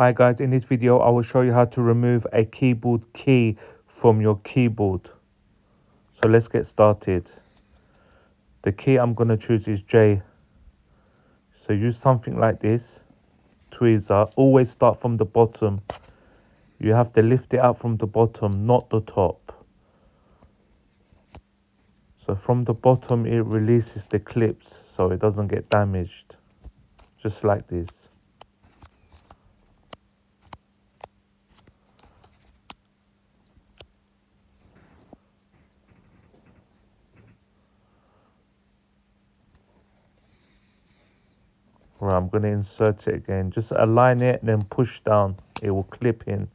Hi guys, in this video I will show you how to remove a keyboard key from your keyboard. So let's get started. The key I'm going to choose is J. So use something like this, tweezer. Always start from the bottom. You have to lift it up from the bottom, not the top. So from the bottom it releases the clips so it doesn't get damaged. Just like this. Right, I'm going to insert it again. Just align it and then push down. It will clip in.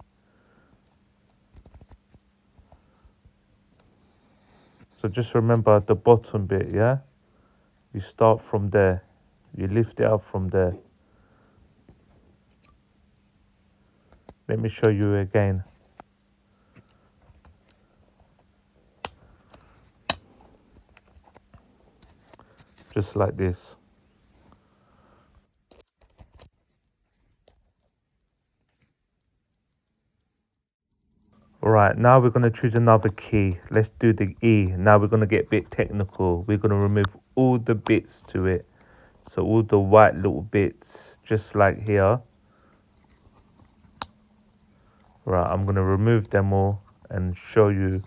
So just remember the bottom bit, yeah? You start from there. You lift it up from there. Let me show you again. Just like this. Right, now we're going to choose another key. Let's do the E. Now we're going to get a bit technical. We're going to remove all the bits to it. So all the white little bits, just like here. Right, I'm going to remove them all and show you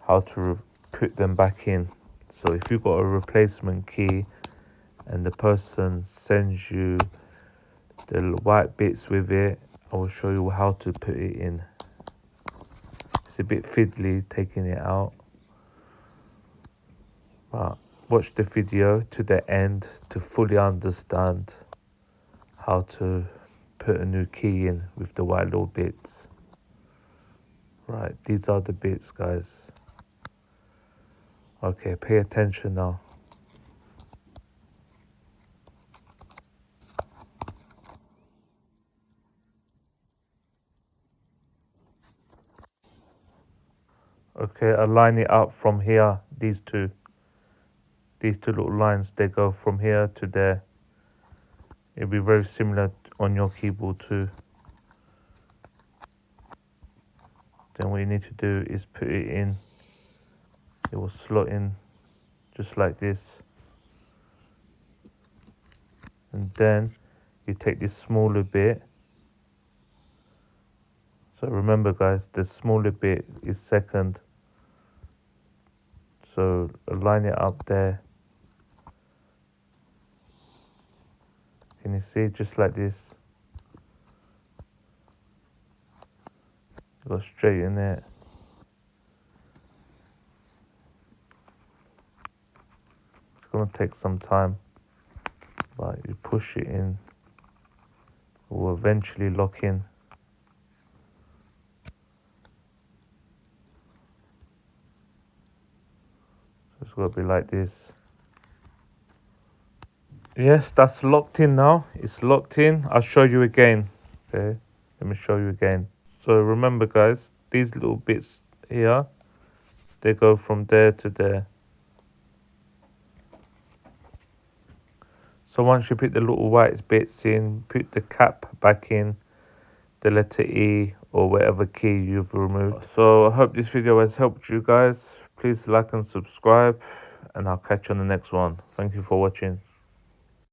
how to put them back in. So if you've got a replacement key and the person sends you the white bits with it, I will show you how to put it in. It's a bit fiddly taking it out, but watch the video to the end to fully understand how to put a new key in with the white little bits. Right, these are the bits, guys. Okay, pay attention now. Okay, align it up from here. These two little lines, they go from here to there. It'll be very similar on your keyboard too. Then what you need to do is put it in. It will slot in just like this. And then you take this smaller bit. So remember guys, the smaller bit is second. So align it up there. Can you see? Just like this. Go straight in it. It's gonna take some time, but you push it in. It will eventually lock in. So it's gotta be like this. Yes, that's locked in now. It's locked in. I'll show you again. Okay, let me show you again. So remember guys, these little bits here, they go from there to there. So once you put the little white bits in, put the cap back in, the letter E or whatever key you've removed. So I hope this video has helped you guys. Please like and subscribe, and I'll catch you on the next one. Thank you for watching.